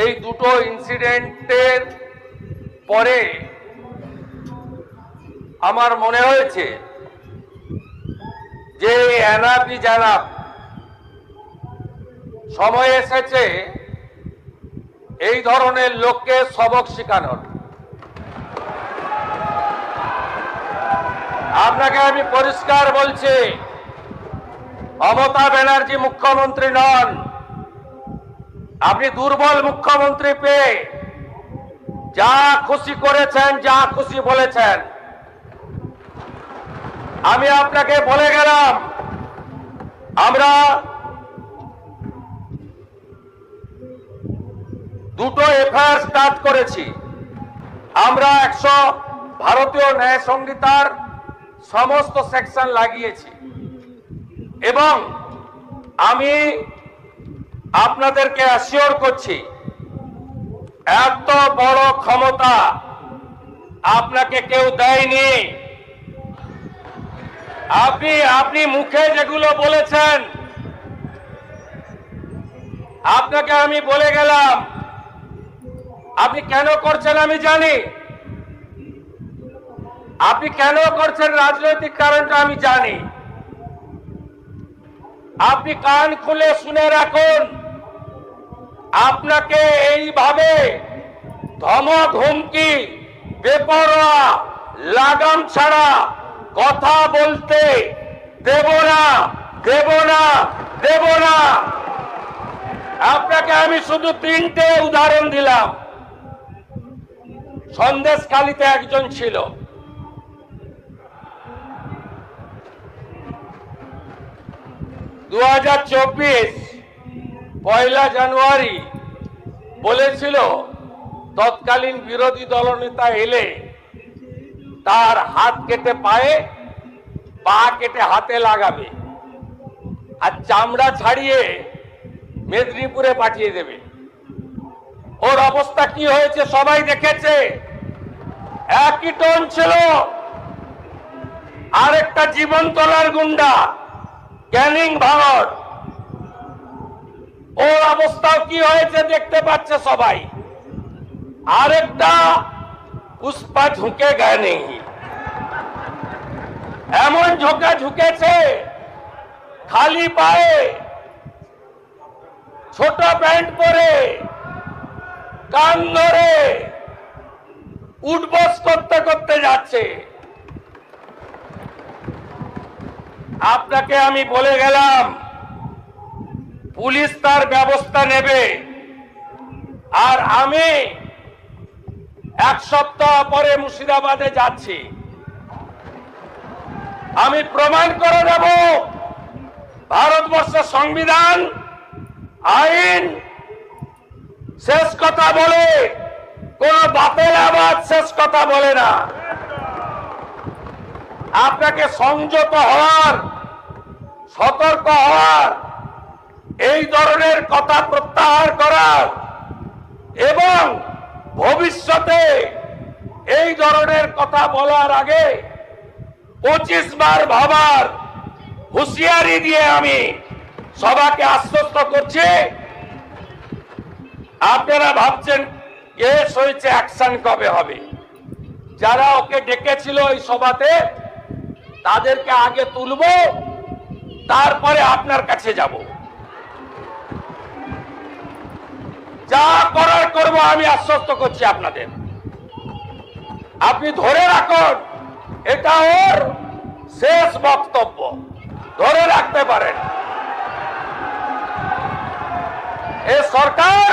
এই দুটো ইনসিডেন্টের পরে আমার মনে হয়েছে যে এনাফ ইজ এনাফ, সময় এসেছে এই ধরনের লোককে সবক শেখানোর। আপনাকে আমি পরিষ্কার বলছি, মমতা ব্যানার্জি মুখ্যমন্ত্রী নন। আপনি দুর্বল মুখ্যমন্ত্রী পেয়ে যা খুশি করেছেন, যা খুশি বলেছেন। আমি আপনাকে বলে গেলাম, আমরা দুটো এফআইআর স্টার্ট করেছি। আমরা ভারতীয় ন্যায় সংহিতার সমস্ত সেকশন লাগিয়েছি এবং আমি আপনাদেরকে অ্যাসিওর করছি, এত বড় ক্ষমতা আপনাকে কেউ দেয়নি। আপনি মুখে যেগুলো বলেছেন, আপনাকে আমি বলে গেলাম, আপনি কেন করছেন আমি জানি। আপনি কেন করছেন রাজনৈতিক কারণটা আমি জানি। আপনি কান খুলে শুনে রাখুন, আপনাকে এইভাবে ধমক হুমকি, বেপরোয়া, লাগাম ছাড়া কথা বলতে দেব না, দেব না, দেব না। আপনাকে আমি শুধু 3টে উদাহরণ দিলাম। সন্দেশখালীতে একজন ছিল, পয়লা জানুয়ারি বলেছিল তৎকালীন বিরোধী দলনেতা এলে তার হাত কেটে পায়ে, পা কেটে হাতে লাগাবে আর চামড়া ছাড়িয়ে মেদিনীপুরে পাঠিয়ে দেবে। ওর অবস্থা কি হয়েছে সবাই দেখেছে। একই টোন ছিল। আরেকটা জীবনতলার গুন্ডা ক্যানিং ভাঙড়, ওর অবস্থাও কি হয়েছে দেখতে পাচ্ছে সবাই। আরেকটা পুষ্পা ঝুঁকে গেনি, এমন ঝুঁকেছে খালি পায়ে, ছোট প্যান্ট পরে, কান ধরে উঠবস করতে করতে যাচ্ছে। আপনাকে আমি বলে গেলাম, পুলিশ তার ব্যবস্থা নেবে। আর আমি 1 সপ্তাহ পরে মুর্শিদাবাদে যাচ্ছি। আমি প্রমাণ করে দেব ভারতবর্ষের সংবিধান, আইন শেষ কথা বলে, কোন বাতিল আবাদ শেষ কথা বলে না। আপনাকে সংযত হওয়ার, সতর্ক হওয়ার, এই ধরনের কথা প্রত্যাহার করার এবং ভবিষ্যতে এই ধরনের কথা বলার আগে 25 বার ভাবার হুঁশিয়ারি দিয়ে আমি সবাইকে আশ্বস্ত করছি। আপনারা ভাবছেন কেস হয়েছে, অ্যাকশন কবে হবে? যারা ওকে ডেকেছিল এই সভাতে তাদেরকে আগে তুলব, তারপরে আপনার কাছে যাব। যা করার করব, আমি আশ্বস্ত করছি আপনাদের। আপনি ধরে রাখুন, এটা ওর শেষ বক্তব্য, ধরে রাখতে পারেন। এ সরকার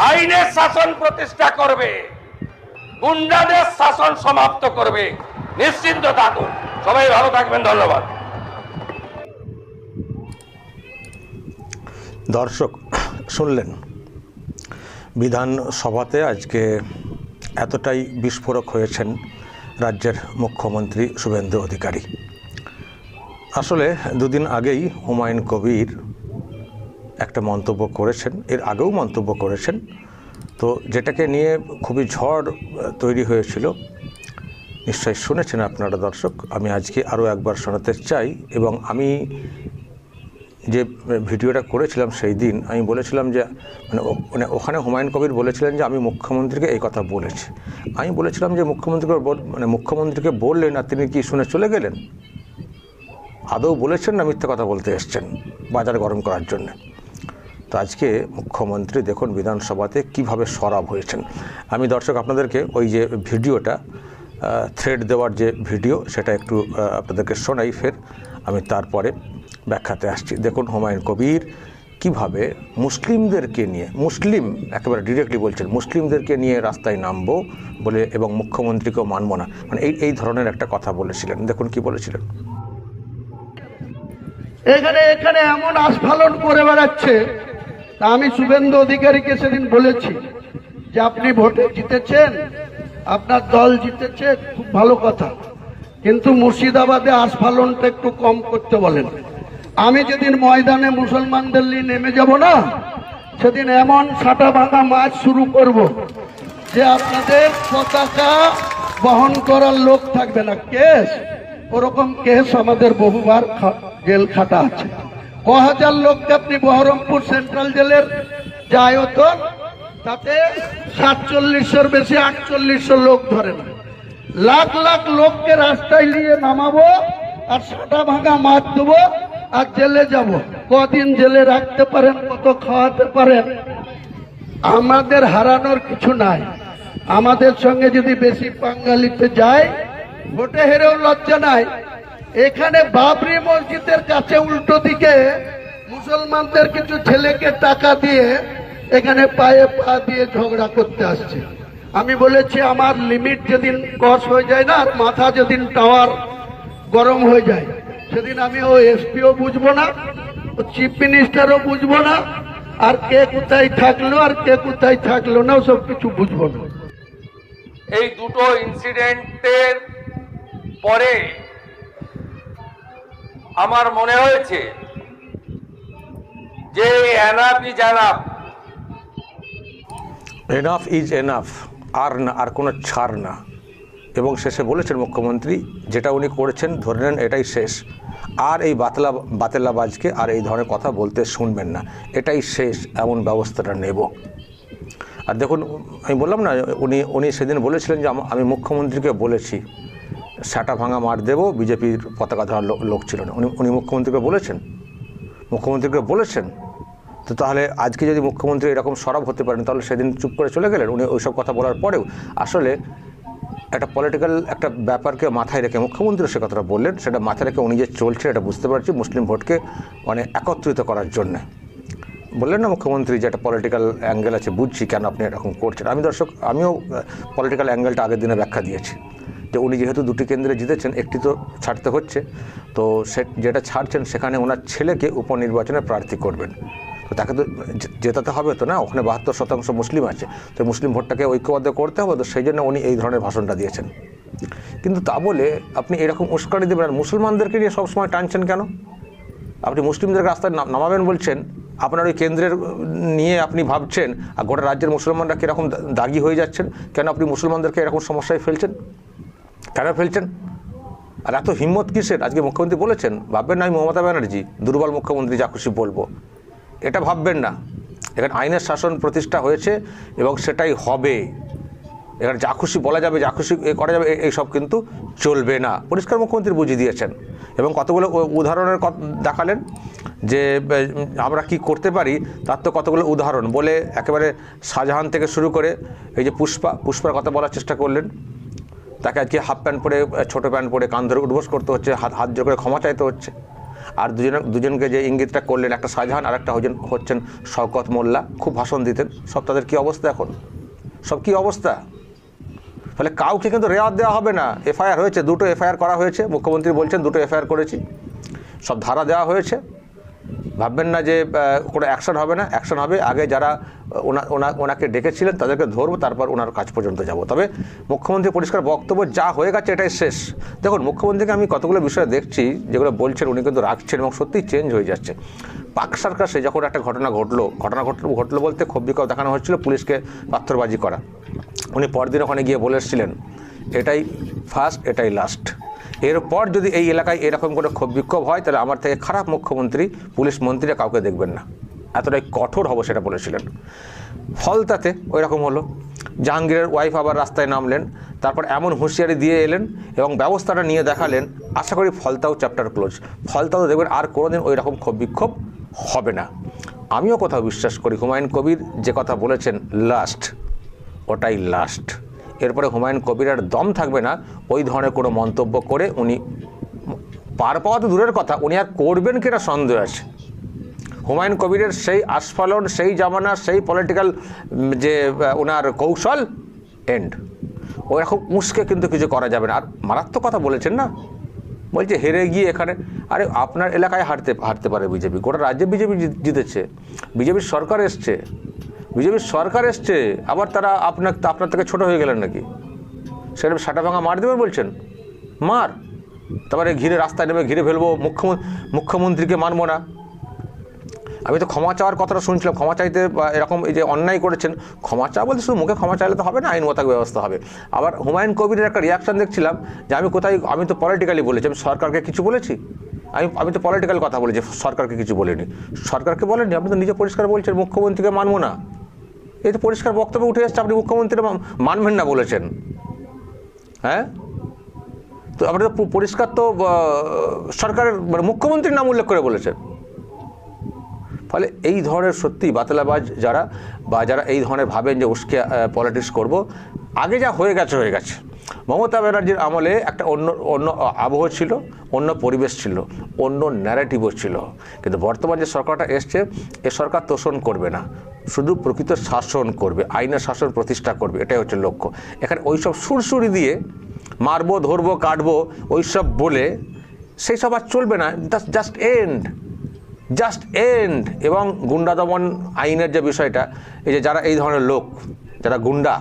আইনের শাসন প্রতিষ্ঠা করবে, গুন্ডাদের শাসন সমাপ্ত করবে, নিশ্চিন্ত থাকুন। সবাই ভালো থাকবেন, ধন্যবাদ। দর্শক শুনলেন, বিধানসভাতে আজকে এতটাই বিস্ফোরক হয়েছেন রাজ্যের মুখ্যমন্ত্রী শুভেন্দু অধিকারী। আসলে দুদিন আগেই হুমায়ুন কবির একটা মন্তব্য করেছেন, এর আগেও মন্তব্য করেছেন, তো যেটাকে নিয়ে খুবই ঝড় তৈরি হয়েছিল। নিশ্চয়ই শুনেছেন আপনারা দর্শক। আমি আজকে আরও একবার শোনাতে চাই এবং আমি যে ভিডিওটা করেছিলাম সেই দিন আমি বলেছিলাম যে মানে ওখানে হুমায়ুন কবির বলেছিলেন যে আমি মুখ্যমন্ত্রীকে এই কথা বলেছি। আমি বলেছিলাম যে মুখ্যমন্ত্রীকে বললেন আর তিনি কি শুনে চলে গেলেন? আদৌ বলেছেন না মিথ্যে কথা বলতে এসছেন বাজার গরম করার জন্য? তো আজকে মুখ্যমন্ত্রী দেখুন বিধানসভাতে কিভাবে সরব হয়েছেন। আমি দর্শক আপনাদেরকে ওই যে ভিডিওটা থ্রেড দেওয়ার যে ভিডিও সেটা একটু আপনাদেরকে শোনাই, ফের আমি তারপরে ব্যাখ্যাতে আসছি। দেখুন হুমায়ুন কবির কিভাবে মুসলিমদেরকে নিয়ে, মুসলিম একেবারে ডিরেক্টলি বলছেন, মুসলিমদেরকে নিয়ে রাস্তায় নামবো বলে এবং মুখ্যমন্ত্রীকেও মানব না, মানে এই ধরনের একটা কথা বলেছিলেন। দেখুন কি বলেছিলেন। এখানে এখানে এমন আস্ফালন করে বেড়াচ্ছে। তা আমি শুভেন্দু অধিকারীকে সেদিন বলেছি যে আপনি ভোটে জিতেছেন, আপনার দল জিতেছে, খুব ভালো কথা, কিন্তু মুর্শিদাবাদে আস্ফালনটা একটু কম করতে বলেন। আমি যেদিন ময়দানে মুসলমানদের নিয়ে নেমে যাব না, সেদিন এমন ছাটা ভাঙা মাছ শুরু করব যে আপনাদের পতাকা বহন করার লোক থাকবে না। কেস ওরকম কেস আমাদের বহুবার জেল খাটা আছে। 1000 লোককে আপনি বহরমপুর সেন্ট্রাল জেলের যে আয়তন, তাতে 4700-র বেশি 4800 লোক ধরে না। লাখ লাখ লোককে রাস্তায় নিয়ে নামাবো আর ছাটা ভাঙা মাছ দেবো আর জেলে যাব। কদিন জেলে রাখতে পারেন, কত খাওয়াতে পারেন, আমাদের হারানোর কিছু নাই। আমাদের সঙ্গে যদি বেশি পাঙ্গালিতে যায়, ভোটে হেরেও লজ্জা নাই। এখানে বাবরি মসজিদের কাছে উল্টো দিকে মুসলমানদের কিছু ছেলেকে টাকা দিয়ে এখানে পায়ে পা দিয়ে ঝগড়া করতে আসছে। আমি বলেছি আমার লিমিট যেদিন ক্রস হয়ে যায় না, আর মাথা যেদিন টাওয়ার গরম হয়ে যায়, সেদিন আমি ও এসপিও বুঝবো না, ও চিফ মিনিস্টারও বুঝবো না, আর কে কোথায় থাকলো আর কে কোথায় থাকলো না সব কিছু বুঝবো না। এই দুটো ইনসিডেন্টের পরে আমার মনে হয়েছে যে enough is enough. Enough is enough, আর না, আর কোনো ছাড় না। এবং শেষে বলেছেন মুখ্যমন্ত্রী, যেটা উনি করেছেন ধরে নেন এটাই শেষ, আর এই বাতেলাবাজকে আর এই ধরনের কথা বলতে শুনবেন না, এটাই শেষ, এমন ব্যবস্থাটা নেব। আর দেখুন আমি বললাম না, উনি সেদিন বলেছিলেন যে আমি মুখ্যমন্ত্রীকে বলেছি সাটা ভাঙা মার দেবো, বিজেপির পতাকা ধরার লোক ছিল না। উনি মুখ্যমন্ত্রীকে বলেছেন। তো তাহলে আজকে যদি মুখ্যমন্ত্রী এরকম সরব হতে পারেন, তাহলে সেদিন চুপ করে চলে গেলেন। উনি ওইসব কথা বলার পরেও আসলে একটা পলিটিক্যাল একটা ব্যাপারকে মাথায় রেখে মুখ্যমন্ত্রী সে কথাটা বললেন, সেটা মাথায় রেখে উনি যে চলছে এটা বুঝতে পারছি, মুসলিম ভোটকে মানে একত্রিত করার জন্যে বললেন না মুখ্যমন্ত্রী যে একটা পলিটিক্যাল অ্যাঙ্গেল আছে, বুঝছি কেন আপনি এরকম করছেন। আমিও পলিটিক্যাল অ্যাঙ্গেলটা আগের দিনে ব্যাখ্যা দিয়েছি যে উনি যেহেতু দুটি কেন্দ্রে জিতেছেন, একটি তো ছাড়তে হচ্ছে, তো যেটা ছাড়ছেন সেখানে ওনার ছেলেকে উপনির্বাচনে প্রার্থী করবেন, তো তাকে তো জেতাতে হবে তো না, ওখানে 72% মুসলিম আছে, তো মুসলিম ভোটটাকে ঐক্যবদ্ধ করতে হবে, তো সেই জন্য উনি এই ধরনের ভাষণটা দিয়েছেন। কিন্তু তা বলে আপনি এরকম উস্কানি দেবেন, আর মুসলমানদেরকে নিয়ে সবসময় টানছেন কেন? আপনি মুসলিমদেরকে রাস্তায় নামাবেন বলছেন, আপনার ওই কেন্দ্রের নিয়ে আপনি ভাবছেন, আর গোটা রাজ্যের মুসলমানরা কীরকম দাগি হয়ে যাচ্ছেন, কেন আপনি মুসলমানদেরকে এরকম সমস্যায় ফেলছেন, কেন ফেলছেন? আর এত হিম্মত কিসের? আজকে মুখ্যমন্ত্রী বলেছেন, ভাববেন না আমি মমতা ব্যানার্জি দুর্বল মুখ্যমন্ত্রী যা খুশি বলবো, এটা ভাববেন না। এখানে আইনের শাসন প্রতিষ্ঠা হয়েছে এবং সেটাই হবে। এখানে যা খুশি বলা যাবে, যা খুশি করা যাবে, এইসব কিন্তু চলবে না, পরিষ্কার মুখ্যমন্ত্রী বুঝিয়ে দিয়েছেন। এবং কতগুলো উদাহরণের দেখালেন যে আমরা কি করতে পারি, তার তো কতগুলো উদাহরণ বলে একেবারে শাহজাহান থেকে শুরু করে এই যে পুষ্পার কথা বলার চেষ্টা করলেন। তাকে আজকে হাফ প্যান্ট পরে, ছোটো প্যান্ট পরে কান ধরে উঠবোস করতে হচ্ছে, হাত জোর করে ক্ষমা চাইতে হচ্ছে। আর দুজনকে যে ইঙ্গিতটা করলেন, একটা শাহজাহান আর একটা হচ্ছেন শওকত মোল্লা, খুব ভাষণ দিতেন, সব তাদের কী অবস্থা এখন, সব কী অবস্থা। ফলে কাউকে কিন্তু রেওয়াজ দেওয়া হবে না। এফআইআর হয়েছে, 2টো এফআইআর করা হয়েছে, মুখ্যমন্ত্রী বলছেন 2টো এফআইআর করেছি, সব ধারা দেওয়া হয়েছে। ভাববেন না যে কোনো অ্যাকশন হবে না, অ্যাকশন হবে। আগে যারা ওনাকে ডেকেছিলেন তাদেরকে ধরবো, তারপর ওনার কাজ পর্যন্ত যাব। তবে মুখ্যমন্ত্রী পরিষ্কার বক্তব্য, যা হয়ে গেছে এটাই শেষ। দেখুন মুখ্যমন্ত্রীকে আমি কতগুলো বিষয় দেখছি যেগুলো বলছেন, উনি কিন্তু রাখছেন এবং সত্যিই চেঞ্জ হয়ে যাচ্ছে। পাক সার্কাসে যখন একটা ঘটনা ঘটলো বলতে ক্ষোভ বিক্ষোভ দেখানো হচ্ছিল, পুলিশকে পাথরবাজি করা, উনি পরদিন ওখানে গিয়ে বলে এসেছিলেন এটাই ফার্স্ট, এটাই লাস্ট। এরপর যদি এই এলাকায় এরকম কোনো ক্ষোভ বিক্ষোভ হয় তাহলে আমার থেকে খারাপ মুখ্যমন্ত্রী পুলিশ মন্ত্রীরা কাউকে দেখবেন না, এতটাই কঠোর হব সেটা বলেছিলেন। ফল তাতে ওই রকম হলো। জাহাঙ্গীরের ওয়াইফ আবার রাস্তায় নামলেন, তারপর এমন হুঁশিয়ারি দিয়ে এলেন এবং ব্যবস্থাটা নিয়ে দেখালেন। আশা করি ফলতাও চ্যাপ্টার ক্লোজ, ফলতাও দেখবেন আর কোনোদিন ওই রকম ক্ষোভ বিক্ষোভ হবে না। আমিও কোথাও বিশ্বাস করি হুমায়ুন কবির যে কথা বলেছেন লাস্ট, ওটাই লাস্ট। এরপরে হুমায়ুন কবির আর দম থাকবে না ওই ধরনের কোনো মন্তব্য করে। উনি পার পাওয়া তো দূরের কথা, উনি আর করবেন কিনা সন্দেহ আছে। হুমায়ুন কবিরের সেই আস্ফালন, সেই জামানা, সেই পলিটিক্যাল যে ওনার কৌশল এন্ড, ওরকম উস্কে কিন্তু কিছু করা যাবে না। আর মারাত্মক কথা বলেছেন না, বলছে হেরে গিয়ে এখানে, আরে আপনার এলাকায় হারতে পারে বিজেপি, গোটা রাজ্যে বিজেপি জিতেছে, বিজেপির সরকার এসছে, বিজেপির সরকার এসছে, আবার তারা আপনার থেকে ছোট হয়ে গেলেন নাকি? সেটা সাটা ভাঙা মার দেবেন বলছেন, মার, তারপরে ঘিরে রাস্তায় নেমে ঘিরে ফেলবো, মুখ্যমন্ত্রীকে মানবো না। আমি তো ক্ষমা চাওয়ার কথাটা শুনছিলাম, ক্ষমা চাইতে এরকম এই যে অন্যায় করেছেন, ক্ষমা চাওয়া বলতে শুধু মুখে ক্ষমা চাইলে তো হবে না, আইন মোতাবেক ব্যবস্থা হবে। আবার হুমায়ুন কবিরের একটা রিয়াকশন দেখছিলাম যে আমি তো পলিটিক্যালি বলেছি, আমি সরকারকে কিছু বলেছি, আমি তো পলিটিক্যাল কথা বলেছি, সরকারকে কিছু বলিনি। সরকারকে বলেননি, আপনি তো নিজে পরিষ্কার বলছেন মুখ্যমন্ত্রীকে মানবো না। এই তো পরিষ্কার বক্তব্য উঠে এসছে, আপনি মুখ্যমন্ত্রী মানবেন না বলেছেন। হ্যাঁ, তো আপনি তো পরিষ্কার তো সরকারের মানে মুখ্যমন্ত্রীর নাম উল্লেখ করে বলেছেন। ফলে এই ধরনের সত্যি বাতলাবাজ যারা এই ধরনের ভাবেন যে উস্কে পলিটিক্স করব, আগে যা হয়ে গেছে। মমতা ব্যানার্জির আমলে একটা অন্য আবহ ছিল, অন্য পরিবেশ ছিল, অন্য ন্যারেটিভও ছিল। কিন্তু বর্তমান যে সরকারটা এসছে, এ সরকার তোষণ করবে না, শুধু প্রকৃত শাসন করবে, আইনের শাসন প্রতিষ্ঠা করবে, এটাই হচ্ছে লক্ষ্য। এখানে ওইসব সুরসুরি দিয়ে মারবো, ধরবো, কাটবো ওইসব বলে সেই সব আর চলবে না। Just and. এবং গুন্ডা দমন আইনের যে বিষয়টা, এই যে যারা এই ধরনের লোক, যারা গুন্ডা,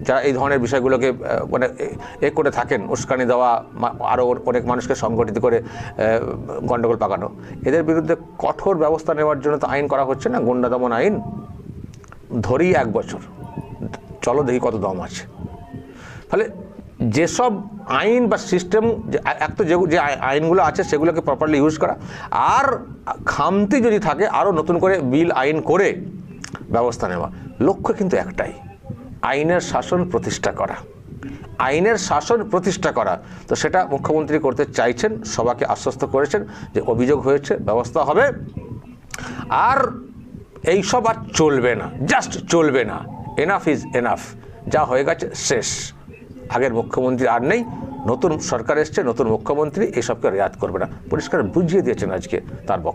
যারা এই ধরনের বিষয়গুলোকে মানে করে থাকেন, উস্কানি দেওয়া, আরও অনেক মানুষকে সংগঠিত করে গণ্ডগোল পাকানো, এদের বিরুদ্ধে কঠোর ব্যবস্থা নেওয়ার জন্য তো আইন করা হচ্ছে না, গুন্ডা দমন আইন। ধরি 1 বছর, চলো দেখি কত দম আছে। ফলে যেসব আইন বা সিস্টেম, এক তো যে আইনগুলো আছে সেগুলোকে প্রপারলি ইউজ করা, আর খামতি যদি থাকে আরও নতুন করে বিল আইন করে ব্যবস্থা নেওয়া। লক্ষ্য কিন্তু একটাই, আইনের শাসন প্রতিষ্ঠা করা, আইনের শাসন প্রতিষ্ঠা করা। তো সেটা মুখ্যমন্ত্রী করতে চাইছেন, সবাইকে আশ্বস্ত করেছেন যে অভিযোগ হয়েছে, ব্যবস্থা হবে। আর এইসব আর চলবে না, জাস্ট চলবে না। এনাফ ইজ এনাফ, যা হয়ে গেছে শেষ। আগের মুখ্যমন্ত্রী আর নেই, নতুন সরকার এসছে, নতুন মুখ্যমন্ত্রী এসবকে রেয়াত করবে না, পরিষ্কার বুঝিয়ে দিয়েছেন আজকে তার বক্তব্য।